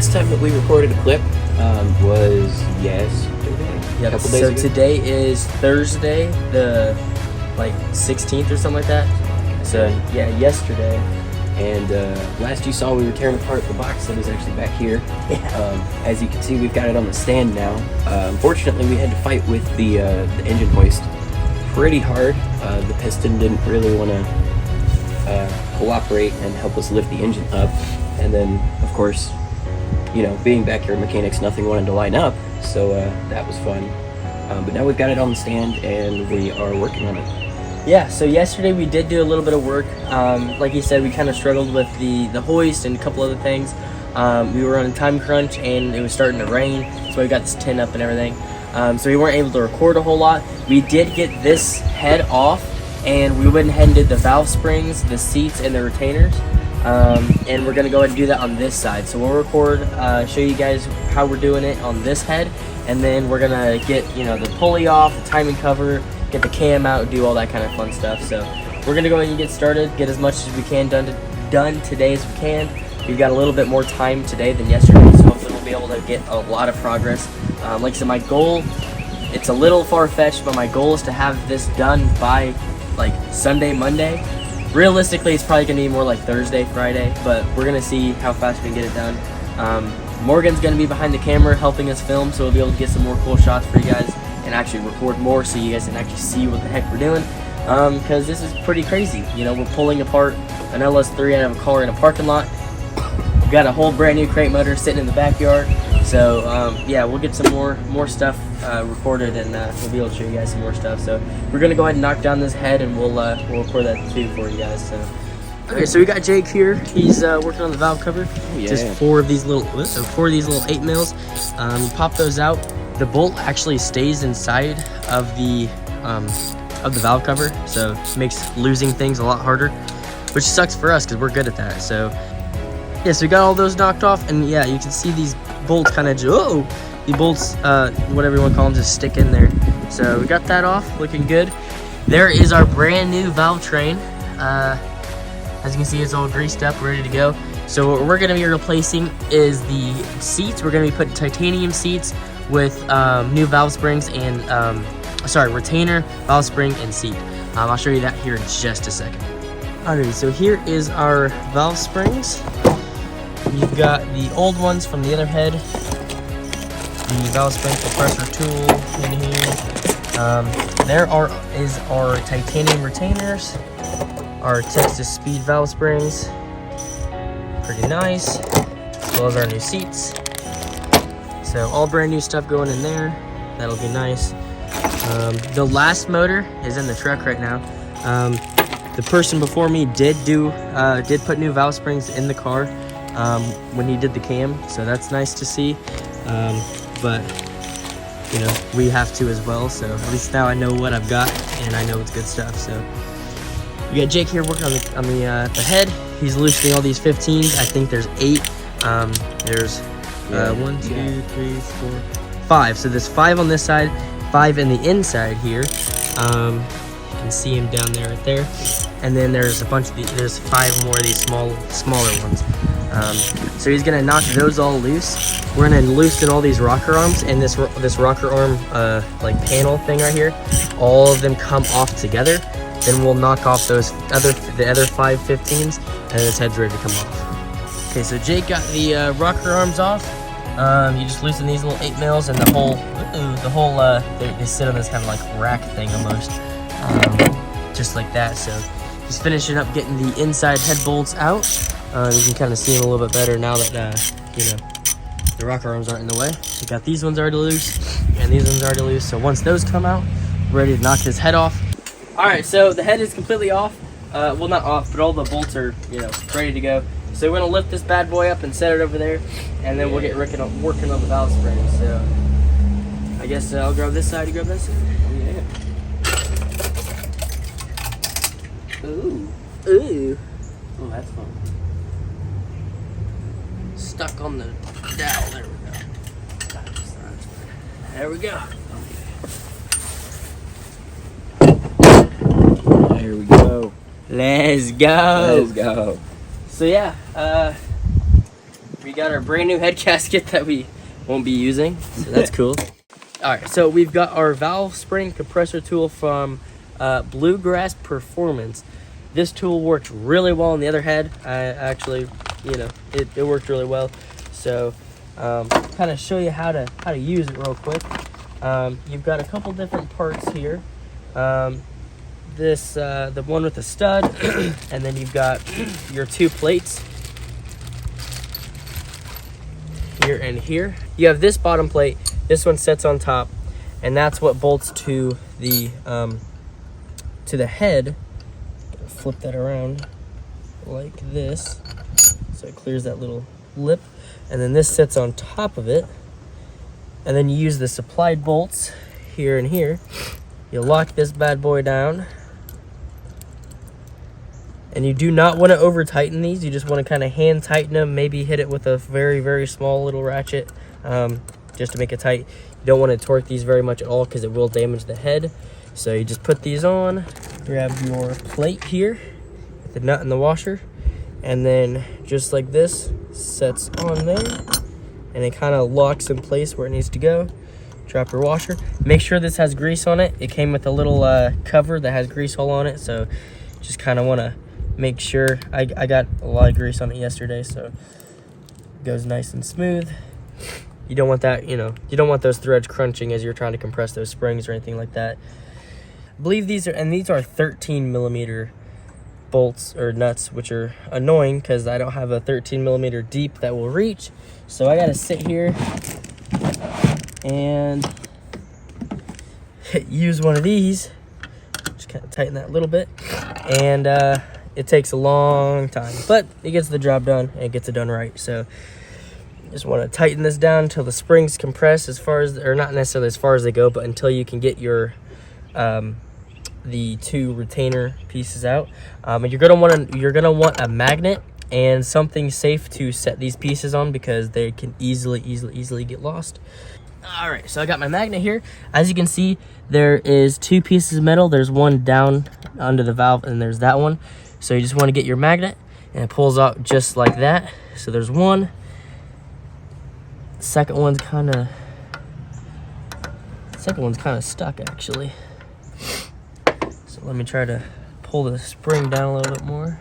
last time that we recorded a clip was yesterday. Yep. So today is Thursday, the 16th or something like that. So yeah, yesterday. And last you saw, we were tearing apart the box that is actually back here. Yeah. As you can see, we've got it on the stand now. Unfortunately, we had to fight with the engine hoist pretty hard. The piston didn't really want to cooperate and help us lift the engine up. And then, of course, you know, being backyard mechanics, nothing wanted to line up. So that was fun. But now we've got it on the stand and we are working on it. Yeah, so yesterday we did do a little bit of work. Like you said, we kind of struggled with the hoist and a couple other things. We were on a time crunch and it was starting to rain, so we got this tin up and everything. So we weren't able to record a whole lot. We did get this head off, and we went ahead and did the valve springs, the seats, and the retainers. And we're gonna go ahead and do that on this side. So we'll record, show you guys how we're doing it on this head, and then we're gonna get, you know, the pulley off, the timing cover, get the cam out, do all that kind of fun stuff. So we're gonna go ahead and get started, get as much as we can done today as we can. We've got a little bit more time today than yesterday, so hopefully we'll be able to get a lot of progress. Like I said, my goal, it's a little far-fetched, but my goal is to have this done by like Sunday, Monday. Realistically, it's probably gonna be more like Thursday, Friday, but we're gonna see how fast we can get it done. Morgan's gonna be behind the camera helping us film, so we'll be able to get some more cool shots for you guys and actually record more so you guys can actually see what the heck we're doing, because this is pretty crazy. You know, we're pulling apart an LS3 out of a car in a parking lot. We've got a whole brand new crate motor sitting in the backyard. So yeah, we'll get some more stuff recorded, and we'll be able to show you guys some more stuff. So we're gonna go ahead and knock down this head, and we'll record that too for you guys. So okay, so we got Jake here. He's working on the valve cover. Oh, yeah. Just four of these little 8 mils. You pop those out. The bolt actually stays inside of the valve cover, so it makes losing things a lot harder, which sucks for us because we're good at that. So yeah, so we got all those knocked off, and yeah, you can see these bolts kind of the bolts, whatever you want to call them, just stick in there. So we got that off, looking good. There is our brand new valve train. As you can see, it's all greased up, ready to go. So what we're going to be replacing is the seats. We're going to be putting titanium seats with new valve springs and retainer, valve spring, and seat. I'll show you that here in just a second. Alrighty, so here is our valve springs. You've got the old ones from the other head, the valve spring compressor tool in here. There is our titanium retainers, our Texas speed valve springs, pretty nice, as well as our new seats. So all brand new stuff going in there. That'll be nice. The last motor is in the truck right now. The person before me did put new valve springs in the car when he did the cam, so that's nice to see. But you know, we have to as well. So at least now I know what I've got, and I know it's good stuff. So we got Jake here working on the head. He's loosening all these 15s. I think there's 8. There's 1, 2, 3, 4, 5. So there's 5 on this side, 5 in the inside here. You can see him down there, right there. And then there's a bunch of there's 5 more of these smaller ones. So he's gonna knock those all loose. We're gonna loosen all these rocker arms, and this rocker arm like panel thing right here. All of them come off together. Then we'll knock off the other 5 15s, and this head's ready to come off. Okay, so Jake got the rocker arms off. You just loosen these little 8 mils, and the whole they sit on this kind of like rack thing almost, just like that. So he's finishing up getting the inside head bolts out. You can kind of see them a little bit better now that you know, the rocker arms aren't in the way. We got these ones already loose, and these ones already loose. So once those come out, we're ready to knock his head off. All right, so the head is completely off. Well, not off, but all the bolts are, you know, ready to go. So we're gonna lift this bad boy up and set it over there, and then we'll get working on the valve springs. So I guess I'll grab this side. You grab that side. Oh, yeah. Ooh. Oh, that's fun. Stuck on the dowel. There we go. There we go. There we go. Let's go. Let's go. So yeah, we got our brand new head gasket that we won't be using, so that's cool. All right, so we've got our valve spring compressor tool from Bluegrass Performance. This tool worked really well on the other head. I actually, you know, it worked really well. So kind of show you how to use it real quick. You've got a couple different parts here. This the one with the stud, and then you've got your two plates here and here. You have this bottom plate. This one sits on top, and that's what bolts to the head. Flip that around like this, so it clears that little lip, and then this sits on top of it. And then you use the supplied bolts here and here. You lock this bad boy down, and you do not want to over tighten these. You just want to kind of hand tighten them, maybe hit it with a very, very small little ratchet, just to make it tight. You don't want to torque these very much at all because it will damage the head. So you just put these on, grab your plate here, the nut and the washer, and then just like this, sets on there, and it kind of locks in place where it needs to go. Drop your washer. Make sure this has grease on it. It came with a little cover that has grease all on it, so just kind of want to make sure. I got a lot of grease on it yesterday, so it goes nice and smooth. You don't want that, you know, you don't want those threads crunching as you're trying to compress those springs or anything like that. I believe these are 13 millimeter bolts or nuts, which are annoying because I don't have a 13 millimeter deep that will reach. So I got to sit here and use one of these. Just kind of tighten that a little bit, and it takes a long time, but it gets the job done and it gets it done right. So just want to tighten this down until the springs compress as far as, or not necessarily as far as they go, but until you can get your the two retainer pieces out. And you're gonna want a magnet and something safe to set these pieces on because they can easily get lost. All right, so I got my magnet here. As you can see, there is two pieces of metal. There's one down under the valve, and there's that one. So you just want to get your magnet, and it pulls out just like that. So there's one. Second one's kind of stuck actually. So let me try to pull the spring down a little bit more.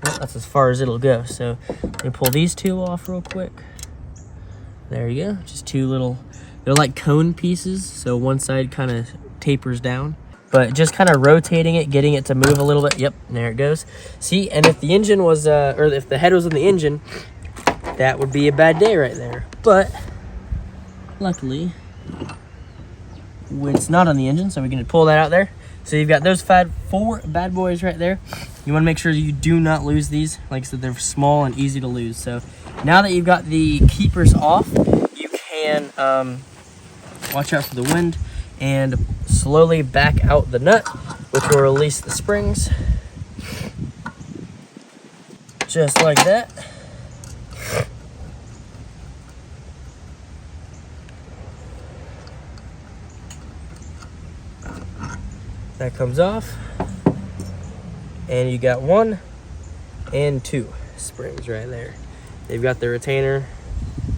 Well, that's as far as it'll go. So let me pull these two off real quick. There you go. Just two little, they're like cone pieces. So one side kind of tapers down, but just kind of rotating it, getting it to move a little bit. Yep, there it goes. See, and if the engine was, or if the head was in the engine, that would be a bad day right there. But luckily, when it's not on the engine, so we can pull that out there. So you've got those four bad boys right there. You want to make sure you do not lose these. Like I said, they're small and easy to lose. So now that you've got the keepers off, you can watch out for the wind and slowly back out the nut, which will release the springs. Just like that. That comes off, and you got 1 and 2 springs right there. They've got the retainer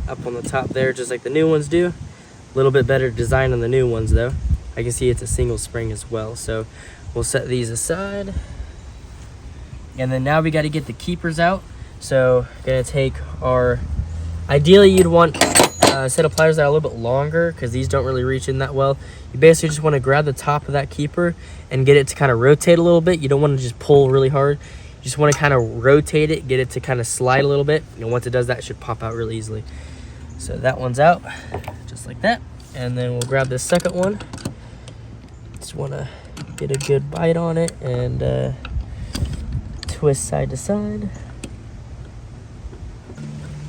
up on the top there, just like the new ones do. A little bit better design on the new ones though. I can see it's a single spring as well. So we'll set these aside, and then now we got to get the keepers out. So gonna take our, ideally you'd want a set of pliers that are a little bit longer because these don't really reach in that well. You basically just want to grab the top of that keeper and get it to kind of rotate a little bit. You don't want to just pull really hard. You just want to kind of rotate it, get it to kind of slide a little bit. And once it does that, it should pop out really easily. So that one's out, just like that. And then we'll grab this second one. Just want to get a good bite on it and twist side to side.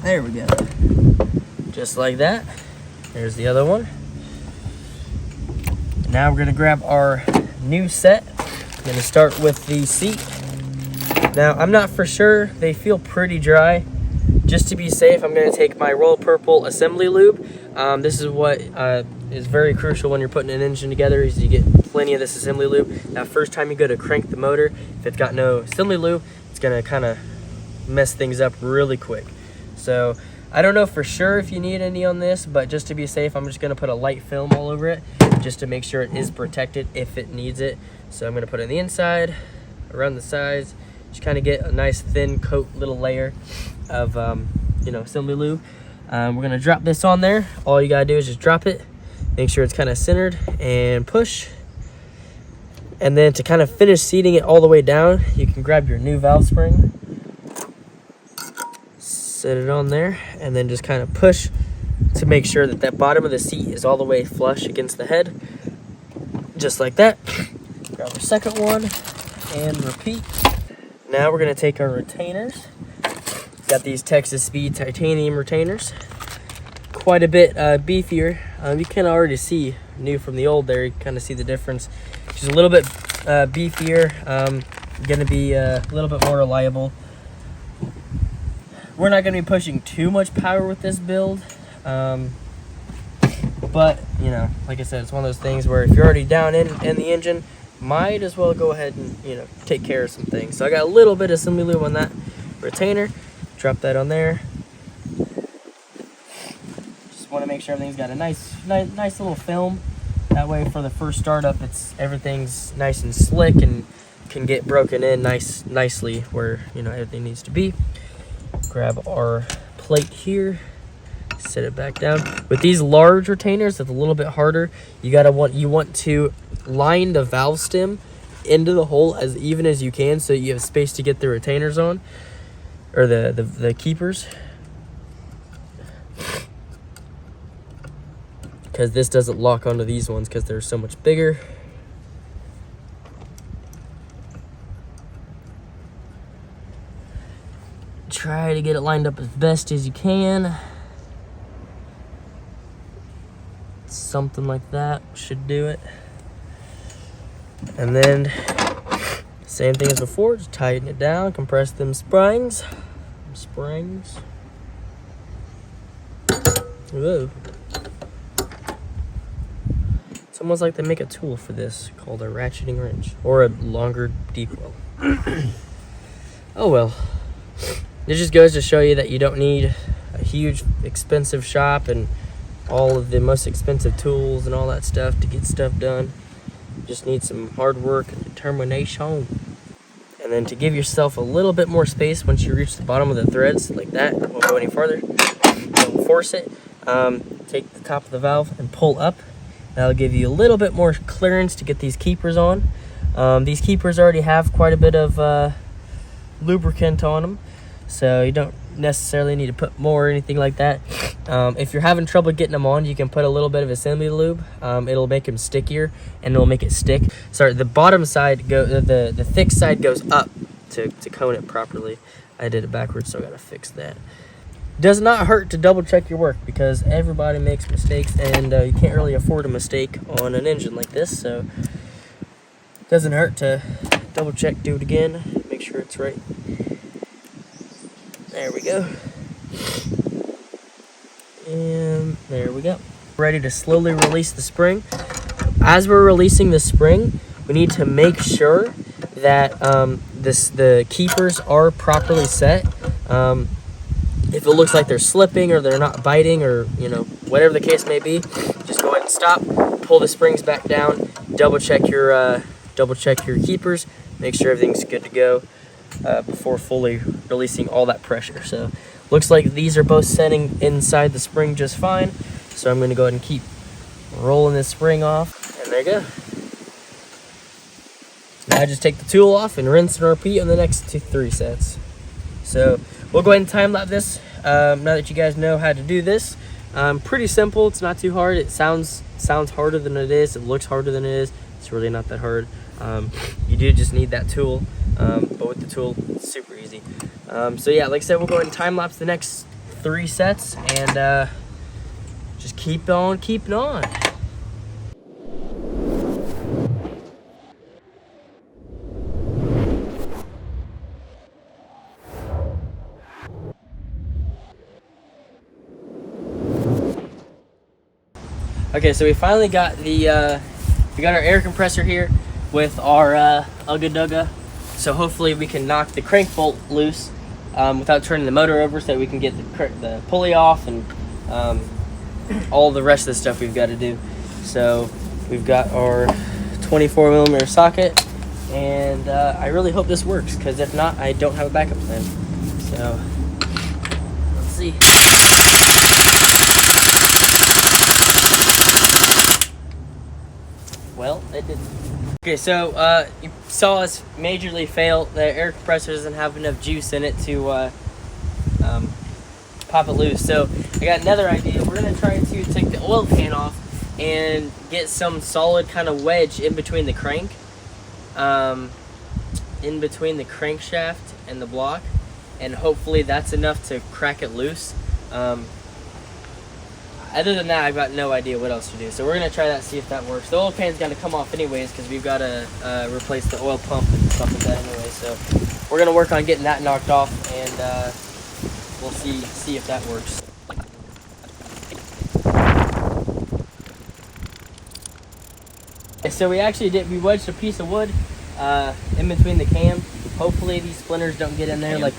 There we go. Just like that. There's the other one. Now we're gonna grab our new set. I'm gonna start with the seat. Now I'm not for sure, they feel pretty dry. Just to be safe, I'm gonna take my Royal Purple assembly lube. This is what is very crucial when you're putting an engine together, is you get plenty of this assembly lube. Now first time you go to crank the motor, if it's got no assembly lube, it's gonna kind of mess things up really quick. So I don't know for sure if you need any on this, but just to be safe, I'm just gonna put a light film all over it just to make sure it is protected if it needs it. So I'm gonna put it on the inside, around the sides, just kind of get a nice thin coat little layer of you know, assembly lube. We're gonna drop this on there. All you gotta do is just drop it, make sure it's kind of centered, and push. And then to kind of finish seating it all the way down, you can grab your new valve spring, set it on there, and then just kind of push to make sure that that bottom of the seat is all the way flush against the head, just like that. Grab our second one and repeat. Now we're gonna take our retainers. Got these Texas Speed titanium retainers, quite a bit beefier. You can already see new from the old there. You kind of see the difference. Just a little bit beefier, gonna be a little bit more reliable. We're not gonna be pushing too much power with this build, but you know, like I said, it's one of those things where if you're already down in the engine, might as well go ahead and, you know, take care of some things. So I got a little bit of assembly lube on that retainer. Drop that on there. Just want to make sure everything's got a nice little film. That way, for the first startup, everything's nice and slick and can get broken in nicely where, you know, everything needs to be. Grab our plate here, set it back down. With these large retainers, it's a little bit harder. You want to line the valve stem into the hole as even as you can, so you have space to get the retainers on, or the keepers, because this doesn't lock onto these ones because they're so much bigger. Try to get it lined up as best as you can. Something like that should do it. And then same thing as before, just tighten it down, compress them springs. Whoa. It's almost like they make a tool for this called a ratcheting wrench, or a longer deep well. Oh well. It just goes to show you that you don't need a huge expensive shop and all of the most expensive tools and all that stuff to get stuff done. You just need some hard work and determination. And then to give yourself a little bit more space once you reach the bottom of the threads, like that, won't go any farther. Don't force it. Take the top of the valve and pull up. That'll give you a little bit more clearance to get these keepers on. These keepers already have quite a bit of lubricant on them, so you don't necessarily need to put more or anything like that. If you're having trouble getting them on, you can put a little bit of assembly lube. It'll make them stickier and it'll make it stick. Sorry, the bottom side the thick side goes up to cone it properly. I did it backwards, so I gotta fix that. Does not hurt to double check your work, because everybody makes mistakes, and you can't really afford a mistake on an engine like this, so it doesn't hurt to double check, do it again, make sure it's right. There we go. And there we go. Ready to slowly release the spring. As we're releasing the spring, we need to make sure that the keepers are properly set. If it looks like they're slipping or they're not biting, or, you know, whatever the case may be, just go ahead and stop, pull the springs back down, double check your keepers, make sure everything's good to go before fully releasing all that pressure. So looks like these are both setting inside the spring just fine, so I'm going to go ahead and keep rolling this spring off, and there you go. Now I just take the tool off and rinse and repeat on the next 3 sets. So we'll go ahead and time lapse this. Now that you guys know how to do this, pretty simple. It's not too hard. It sounds harder than it is. It looks harder than it is. It's really not that hard. You do just need that tool, but with the tool, it's super easy. So yeah, like I said, we'll go ahead and time lapse the next 3 sets, and just keep on keeping on. Okay, so we finally got we got our air compressor here with our Ugga Dugga. So hopefully we can knock the crank bolt loose without turning the motor over, so we can get the pulley off and all the rest of the stuff we've got to do. So we've got our 24mm socket, and I really hope this works, because if not, I don't have a backup plan. So let's see. Well, it did. Okay, so you saw us majorly fail. The air compressor doesn't have enough juice in it to pop it loose. So I got another idea. We're gonna try to take the oil pan off and get some solid kind of wedge in between the crank, in between the crankshaft and the block, and hopefully that's enough to crack it loose. Other than that, I've got no idea what else to do. So we're gonna try that, see if that works. The oil pan's gonna come off anyways, because we've got to replace the oil pump and stuff like that anyway. So we're gonna work on getting that knocked off, and we'll see if that works. So we actually we wedged a piece of wood in between the cam. Hopefully these splinters don't get in there, the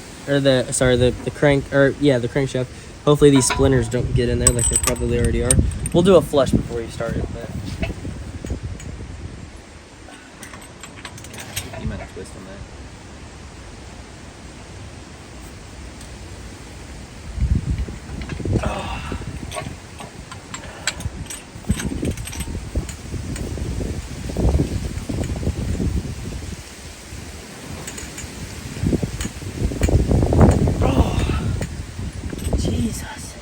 crankshaft. Hopefully these splinters don't get in there like they probably already are. We'll do a flush before you start it. But You might have to twist on that. Jesus.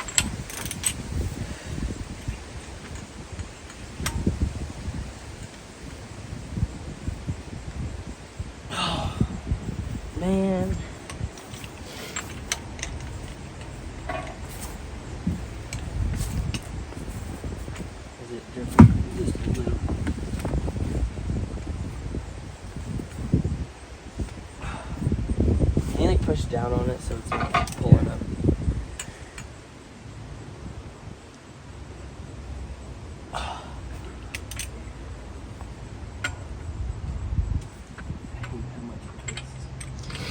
Oh, man. Is it different? Just a little. Can you like push down on it so it's not pulling up?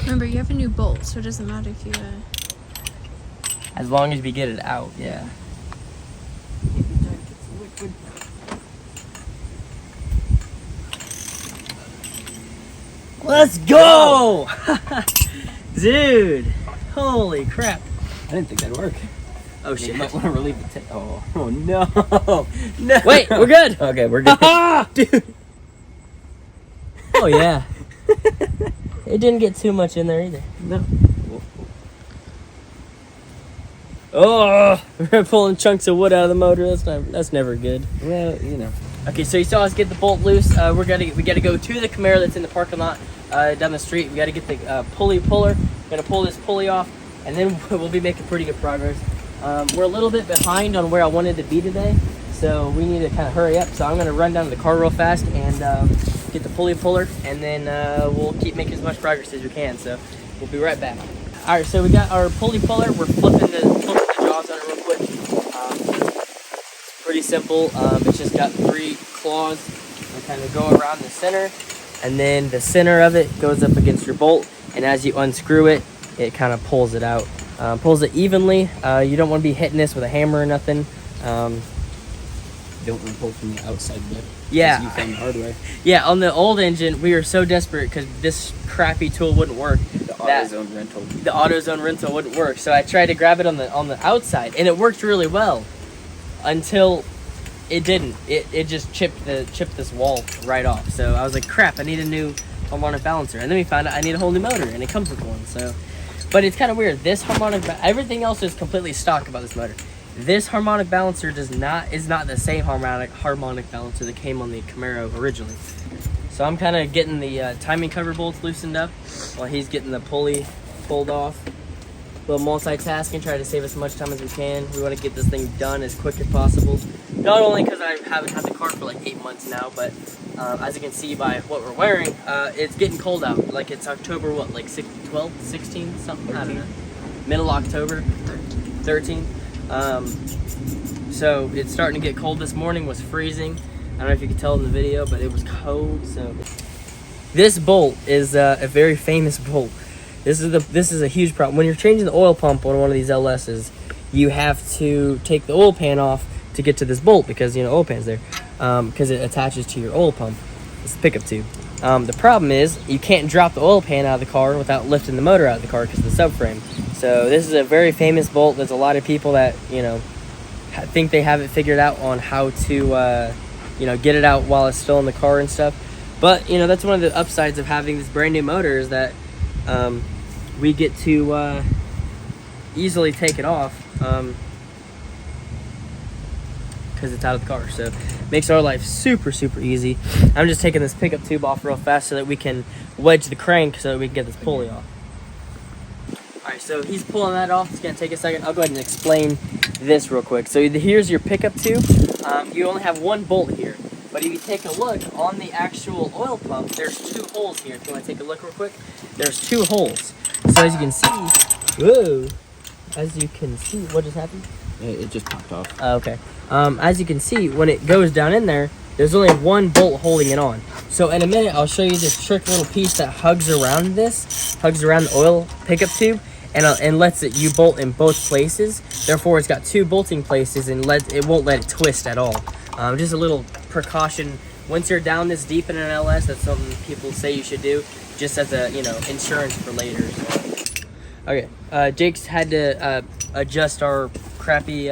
Remember, you have a new bolt, so it doesn't matter if you. As long as we get it out, yeah. Let's go! Dude, holy crap. I didn't think that'd work. Oh You shit. might want to relieve the oh no. No. Wait, we're good. Okay, we're good. Dude. Oh yeah. It didn't get too much in there either. No. Oh, we're pulling chunks of wood out of the motor. That's never good. Well, you know. Okay, so you saw us get the bolt loose. We gotta go to the Camaro that's in the parking lot down the street. We gotta get the pulley puller. We're gonna pull this pulley off, and then we'll be making pretty good progress. We're a little bit behind on where I wanted to be today, so we need to kind of hurry up. So I'm gonna run down to the car real fast and get the pulley puller, and then we'll keep making as much progress as we can. So we'll be right back. All right, so we got our pulley puller. We're flipping the jaws on it real quick. It's pretty simple. It's just got 3 claws that kind of go around the center, and then the center of it goes up against your bolt, and as you unscrew it, it kind of pulls it out. Pulls it evenly. You don't want to be hitting this with a hammer or nothing. Don't want to pull from the outside bit. Yeah. You found the hard way. Yeah, on the old engine, we were so desperate because this crappy tool wouldn't work. The AutoZone rental. The AutoZone rental wouldn't work, so I tried to grab it on the outside, and it worked really well until it didn't. It just chipped this wall right off. So I was like, crap, I need a new harmonic balancer, and then we found out I need a whole new motor, and it comes with one. So, but it's kind of weird. This everything else is completely stock about this motor. This harmonic balancer is not the same harmonic balancer that came on the Camaro originally. So I'm kind of getting the timing cover bolts loosened up while he's getting the pulley pulled off. A little multitasking, try to save as much time as we can. We want to get this thing done as quick as possible. Not only because I haven't had the car for like 8 months now, but as you can see by what we're wearing, it's getting cold out. Like it's October, what, like 12, 16, something? 13. I don't know. Middle October, 13. So it's starting to get cold. This morning was freezing. I don't know if you could tell in the video, but it was cold. So this bolt is a very famous bolt. This is a huge problem. When you're changing the oil pump on one of these LSs, you have to take the oil pan off to get to this bolt because, you know, oil pan's there, because it attaches to your oil pump. It's the pickup tube. The problem is you can't drop the oil pan out of the car without lifting the motor out of the car because of the subframe. So this is a very famous bolt. There's a lot of people that, you know, think they have it figured out on how to, you know, get it out while it's still in the car and stuff. But, you know, that's one of the upsides of having this brand new motor is that we get to easily take it off because it's out of the car. So it makes our life super, super easy. I'm just taking this pickup tube off real fast so that we can wedge the crank so that we can get this pulley off. Alright, so he's pulling that off. It's going to take a second. I'll go ahead and explain this real quick. So here's your pickup tube. You only have one bolt here. But if you take a look on the actual oil pump, there's 2 holes here. If you want to take a look real quick, there's 2 holes. So as you can see, whoa, as you can see, what just happened? It just popped off. Okay. As you can see, when it goes down in there, there's only one bolt holding it on. So in a minute, I'll show you this trick little piece that hugs around the oil pickup tube, and lets you bolt in both places. Therefore, it's got 2 bolting places, and it won't let it twist at all. Just a little precaution. Once you're down this deep in an LS, that's something people say you should do, just as a, you know, insurance for later. So. Okay, Jake's had to adjust our crappy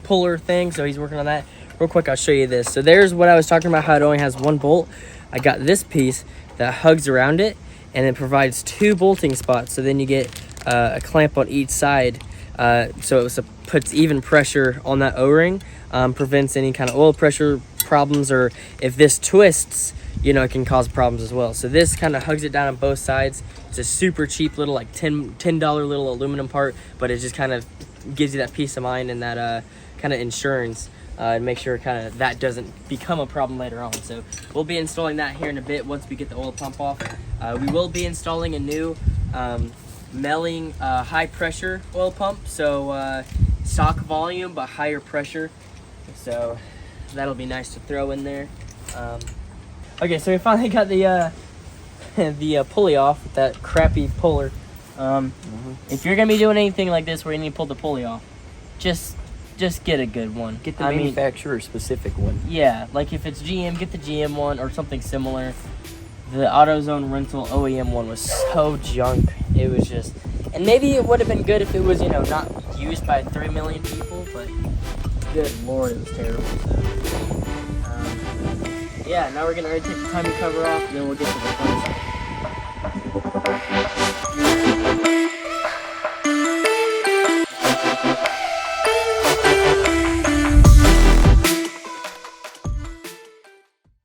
puller thing, so he's working on that. Real quick, I'll show you this. So there's what I was talking about, how it only has 1 bolt. I got this piece that hugs around it, and it provides 2 bolting spots. So then you get a clamp on each side, so it puts even pressure on that O-ring, prevents any kind of oil pressure problems, or if this twists, you know, it can cause problems as well. So this kind of hugs it down on both sides. It's a super cheap little, like $10 little aluminum part, but it just kind of gives you that peace of mind and that kind of insurance, and make sure kind of that doesn't become a problem later on. So we'll be installing that here in a bit once we get the oil pump off. We will be installing a new Melling high pressure oil pump, so stock volume but higher pressure, so that'll be nice to throw in there. Okay, so we finally got the the pulley off with that crappy puller. If you're gonna be doing anything like this where you need to pull the pulley off, just get a good one. Get the manufacturer specific one. Yeah, like if it's GM, get the GM one or something similar. The AutoZone rental OEM one was so junk. It was just, and maybe it would have been good if it was, you know, not used by 3 million people, but good lord, it was terrible. So, yeah, now we're gonna take the timing cover off, and then we'll get to the